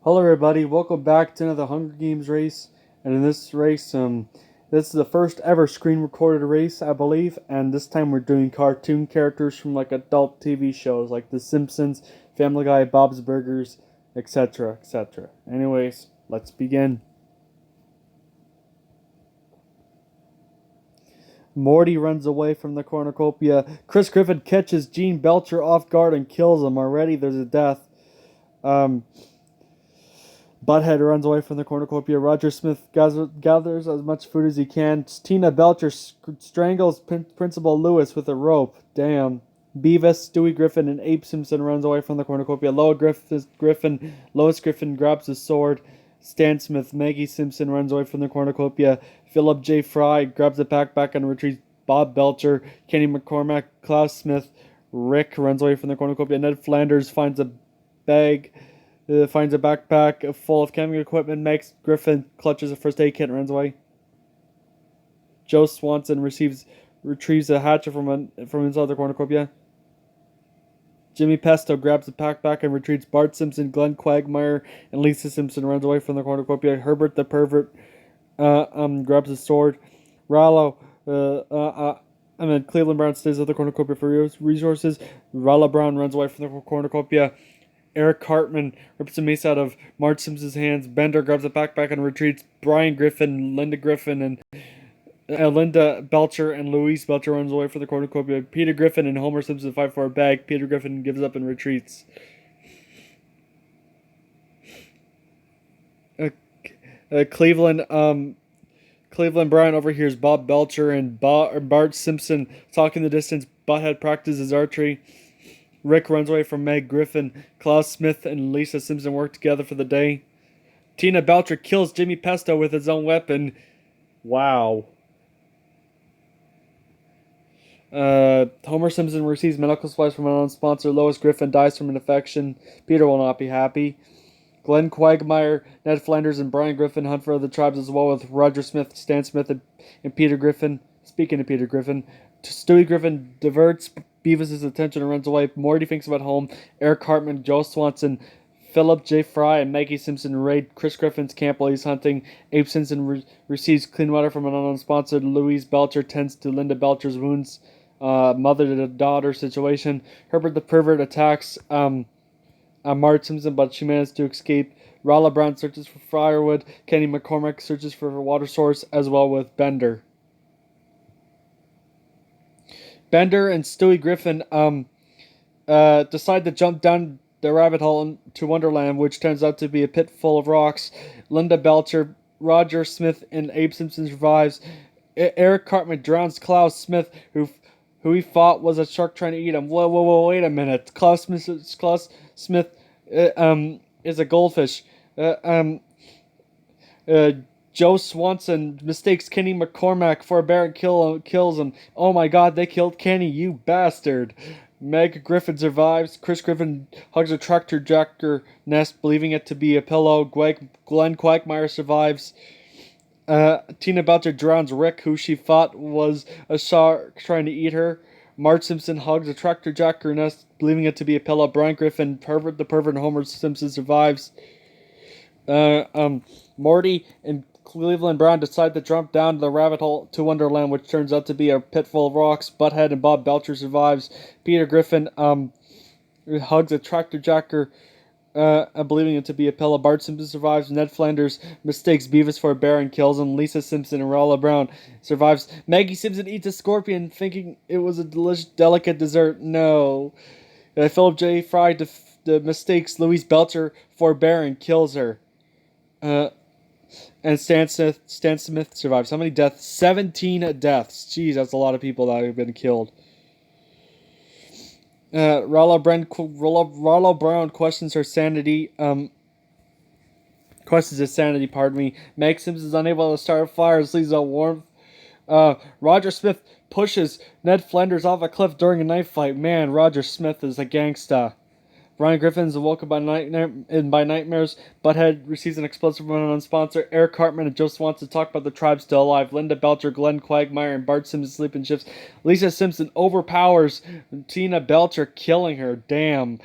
Hello, everybody. Welcome back to another Hunger Games race. And in this race, this is the first ever screen recorded race, I believe. And this time we're doing cartoon characters from like adult TV shows like The Simpsons, Family Guy, Bob's Burgers, etc., etc. Anyways, let's begin. Morty runs away from the cornucopia. Chris Griffin catches Gene Belcher off guard and kills him. Already there's a death. Butthead runs away from the cornucopia. Roger Smith gathers as much food as he can. Tina Belcher strangles Principal Lewis with a rope. Damn. Beavis, Stewie Griffin, and Abe Simpson runs away from the cornucopia. Lois Griffin grabs his sword. Stan Smith, Maggie Simpson runs away from the cornucopia. Philip J. Fry grabs a backpack and retrieves Bob Belcher. Kenny McCormack, Klaus Smith, Rick runs away from the cornucopia. Ned Flanders finds a backpack full of camping equipment. Max Griffin clutches a first aid kit and runs away. Joe Swanson retrieves a hatchet from inside the cornucopia. Jimmy Pesto grabs the backpack and retrieves Bart Simpson, Glenn Quagmire, and Lisa Simpson runs away from the cornucopia. Herbert the pervert grabs a sword. Cleveland Brown stays at the cornucopia for resources. Rollo Brown runs away from the cornucopia. Eric Cartman rips a mace out of Marge Simpson's hands. Bender grabs a backpack and retreats. Brian Griffin, Linda Griffin, and Linda Belcher and Louise Belcher runs away for the cornucopia. Peter Griffin and Homer Simpson fight for a bag. Peter Griffin gives up and retreats. Cleveland Brown overhears Bob Belcher and Bart Simpson talk in the distance. Butthead practices archery. Rick runs away from Meg Griffin. Klaus Smith and Lisa Simpson work together for the day. Tina Belcher kills Jimmy Pesto with his own weapon. Wow. Homer Simpson receives medical supplies from an unknown sponsor. Lois Griffin dies from an infection. Peter will not be happy. Glenn Quagmire, Ned Flanders, and Brian Griffin hunt for other tribes as well with Roger Smith, Stan Smith, and Peter Griffin. Speaking of Peter Griffin, Stewie Griffin diverts Beavis' attention and runs away. Morty thinks about home. Eric Cartman, Joe Swanson, Philip J. Fry, and Maggie Simpson raid Chris Griffin's camp while he's hunting. Abe Simpson receives clean water from an unknown sponsor. Louise Belcher tends to Linda Belcher's wounds. Mother-to-daughter situation. Herbert the pervert attacks Marge Simpson, but she manages to escape. Rollo Brown searches for firewood. Kenny McCormack searches for a water source, as well with Bender. Bender and Stewie Griffin decide to jump down the rabbit hole to Wonderland, which turns out to be a pit full of rocks. Linda Belcher, Roger Smith, and Abe Simpson survives. Eric Cartman drowns Klaus Smith, who he thought was a shark trying to eat him. Whoa, wait a minute. Klaus Smith is a goldfish. Joe Swanson mistakes Kenny McCormack for a bear and kills him. Oh my god, they killed Kenny, you bastard. Meg Griffin survives. Chris Griffin hugs a tractor jacker nest, believing it to be a pillow. Glenn Quagmire survives. Tina Belcher drowns Rick, who she thought was a shark trying to eat her. Marge Simpson hugs a tractor jacker nest, believing it to be a pillow. Brian Griffin, the pervert, and Homer Simpson survives. Morty and Cleveland Brown decide to jump down the rabbit hole to Wonderland, which turns out to be a pit full of rocks. Butthead and Bob Belcher survives. Peter Griffin hugs a tractor jacker, believing it to be a pillow. Bart Simpson survives. Ned Flanders mistakes Beavis for a bear and kills him. Lisa Simpson and Rollo Brown survives. Maggie Simpson eats a scorpion, thinking it was a delicious, delicate dessert. No. Philip J. Fry mistakes Louise Belcher for a bear and kills her. And Stan Smith survives. How many deaths? 17 deaths. Jeez, that's a lot of people that have been killed. Rollo Brown questions her sanity. Questions his sanity, pardon me. Meg Simpson is unable to start a fire as leaves out warmth. Roger Smith pushes Ned Flanders off a cliff during a knife fight. Man, Roger Smith is a gangsta. Brian Griffin is awoken by nightmares. Butthead receives an explosive from an unknown sponsor. Eric Cartman and Joe Swanson talk about the tribe still alive. Linda Belcher, Glenn Quagmire, and Bart Simpson sleep in shifts. Lisa Simpson overpowers Tina Belcher, killing her. Damn.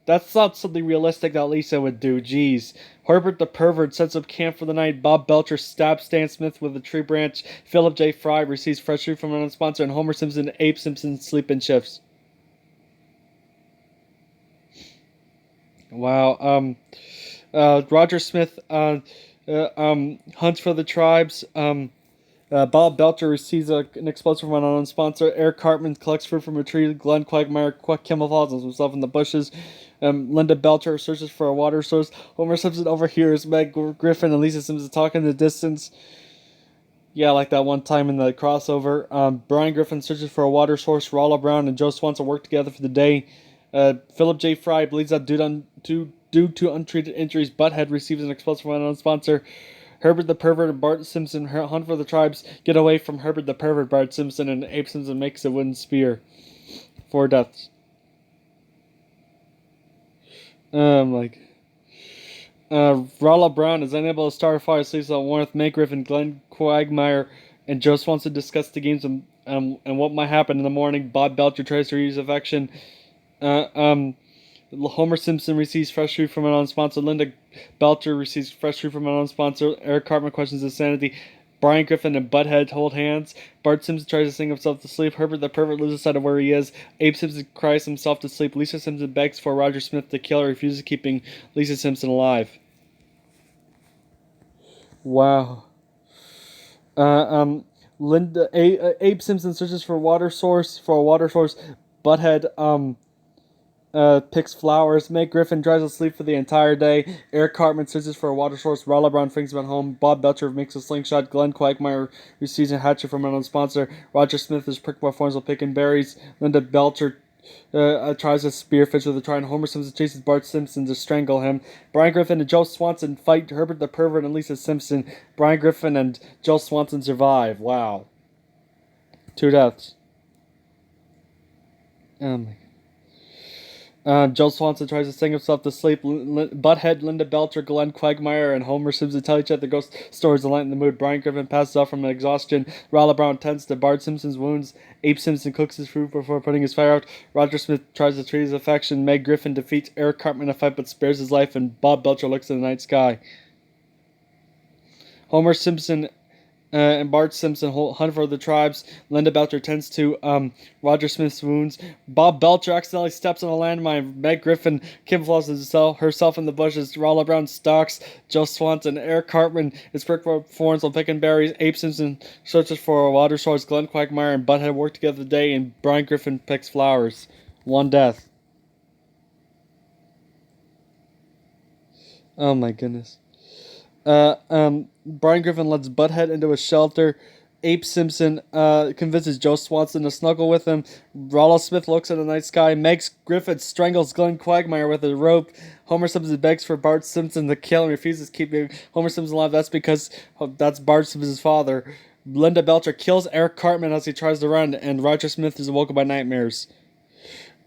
That's not something realistic that Lisa would do. Jeez. Herbert the pervert sets up camp for the night. Bob Belcher stabs Stan Smith with a tree branch. Philip J. Fry receives fresh food from an unsponsor, and Homer Simpson and Abe Simpson sleep in shifts. Wow. Roger Smith hunts for the tribes. Bob Belcher receives an explosive from an unknown sponsor. Eric Cartman collects fruit from a tree. Glenn Quagmire camouflages himself in the bushes. Linda Belcher searches for a water source. Homer Simpson overhears Meg Griffin and Lisa Simpson talk in the distance. Yeah, like that one time in the crossover. Brian Griffin searches for a water source. Rollo Brown and Joe Swanson work together for the day. Philip J. Fry bleeds out due to untreated injuries. Butthead receives an explosive from an unknown sponsor. Herbert the pervert and Bart Simpson hunt for the tribes. Get away from Herbert the pervert, Bart Simpson, and Abe Simpson makes a wooden spear. 4 deaths. Rollo Brown is unable to start a fire, sleeps on Warmth. Meg Griffin, Glenn Quagmire, and Joe Swanson discuss the games and what might happen in the morning. Bob Belcher tries to reuse affection. Homer Simpson receives fresh food from an unsponsored. Linda Belcher receives fresh food from an unsponsored. Eric Cartman questions his sanity. Brian Griffin and Butthead hold hands. Bart Simpson tries to sing himself to sleep. Herbert the pervert loses sight of where he is. Abe Simpson cries himself to sleep. Lisa Simpson begs for Roger Smith to kill her, refuses keeping Lisa Simpson alive. Wow. Abe Simpson searches for a water source. Butthead picks flowers. Meg Griffin drives to sleep for the entire day. Eric Cartman searches for a water source. Rollo Brown thinks about home. Bob Belcher makes a slingshot. Glenn Quagmire receives a hatchet from an unknown sponsor. Roger Smith is pricked by thorns while picking berries. Linda Belcher tries to spearfish with a try, and Homer Simpson chases Bart Simpson to strangle him. Brian Griffin and Joe Swanson fight Herbert the pervert and Lisa Simpson. Brian Griffin and Joe Swanson survive. Wow. 2 deaths. Joe Swanson tries to sing himself to sleep. Butthead, Linda Belcher, Glenn Quagmire, and Homer Simpson tell each other ghost stories to lighten the mood. Brian Griffin passes out from exhaustion. Rollo Brown tends to Bart Simpson's wounds. Abe Simpson cooks his food before putting his fire out. Roger Smith tries to treat his affection. Meg Griffin defeats Eric Cartman in a fight but spares his life, and Bob Belcher looks at the night sky. Homer Simpson and Bart Simpson hunt for the tribes. Linda Belcher tends to Roger Smith's wounds. Bob Belcher accidentally steps on a landmine. Meg Griffin camouflages herself in the bushes. Rollo Brown stalks Joe Swanson. Eric Cartman is pricked by thorns while picking berries. Abe Simpson searches for a water source. Glenn Quagmire and Butthead work together today, and Brian Griffin picks flowers. 1 death. Oh my goodness. Brian Griffin lets Butthead into a shelter. Abe Simpson convinces Joe Swanson to snuggle with him. Rollo Smith looks at the night sky. Meg Griffin strangles Glenn Quagmire with a rope. Homer Simpson begs for Bart Simpson to kill and refuses to keep Homer Simpson alive. That's because that's Bart Simpson's father. Linda Belcher kills Eric Cartman as he tries to run, and Roger Smith is awoken by nightmares.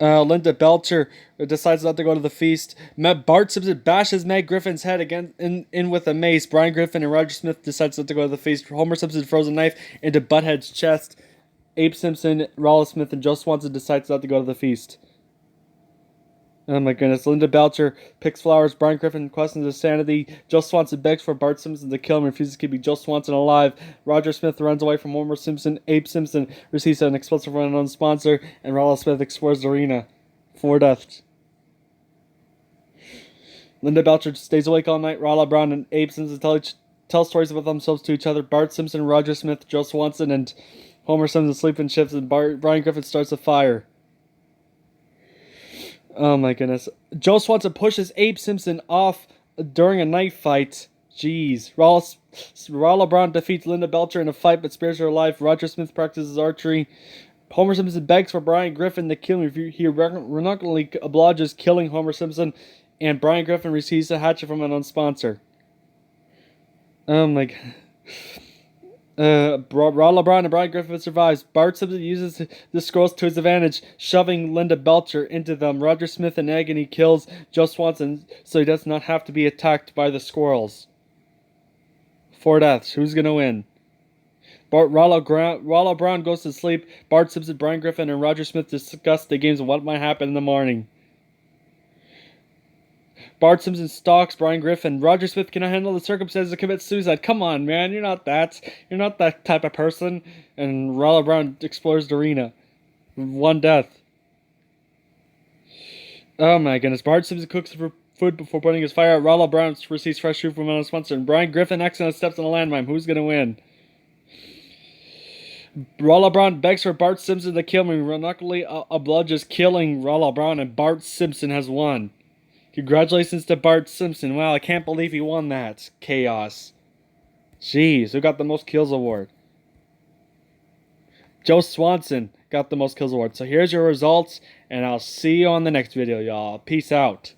Linda Belcher decides not to go to the feast. Bart Simpson bashes Meg Griffin's head again in with a mace. Brian Griffin and Roger Smith decides not to go to the feast. Homer Simpson throws a knife into Butthead's chest. Abe Simpson, Rollo Smith, and Joe Swanson decides not to go to the feast. Oh my goodness. Linda Belcher picks flowers. Brian Griffin questions his sanity. Joe Swanson begs for Bart Simpson to kill him and refuses to keep Joe Swanson alive. Roger Smith runs away from Homer Simpson. Abe Simpson receives an explosive from an unknown sponsor, and Rollo Smith explores the arena. 4 deaths. Linda Belcher stays awake all night. Rollo Brown and Abe Simpson tell stories about themselves to each other. Bart Simpson, Roger Smith, Joe Swanson, and Homer Simpson sleep in shifts, and Brian Griffin starts a fire. Oh my goodness. Joe Swanson pushes Abe Simpson off during a knife fight. Jeez. Rollo Brown defeats Linda Belcher in a fight but spares her life. Roger Smith practices archery. Homer Simpson begs for Brian Griffin to kill him. He reluctantly obliges killing Homer Simpson, and Brian Griffin receives a hatchet from an unsponsor. Oh my god. Rollo Brown and Brian Griffin survives. Bart Simpson uses the squirrels to his advantage, shoving Linda Belcher into them. Roger Smith in agony kills Joe Swanson so he does not have to be attacked by the squirrels. 4 deaths. Who's going to win? Rollo Brown goes to sleep. Bart Simpson, Brian Griffin, and Roger Smith discuss the games and what might happen in the morning. Bart Simpson stalks Brian Griffin. Roger Smith cannot handle the circumstances and commits suicide. Come on, man, you're not that. You're not that type of person. And Rollo Brown explores the arena. One death. Oh my goodness. Bart Simpson cooks for food before putting his fire out. Rollo Brown receives fresh food from another sponsor. And Brian Griffin accidentally steps on a landmine. Who's gonna win? Rollo Brown begs for Bart Simpson to kill him. Reluctantly, a blood just killing Rollo Brown, and Bart Simpson has won. Congratulations to Bart Simpson. Wow, I can't believe he won that. Chaos. Jeez, who got the most kills award? Joe Swanson got the most kills award. So here's your results, and I'll see you on the next video, y'all. Peace out.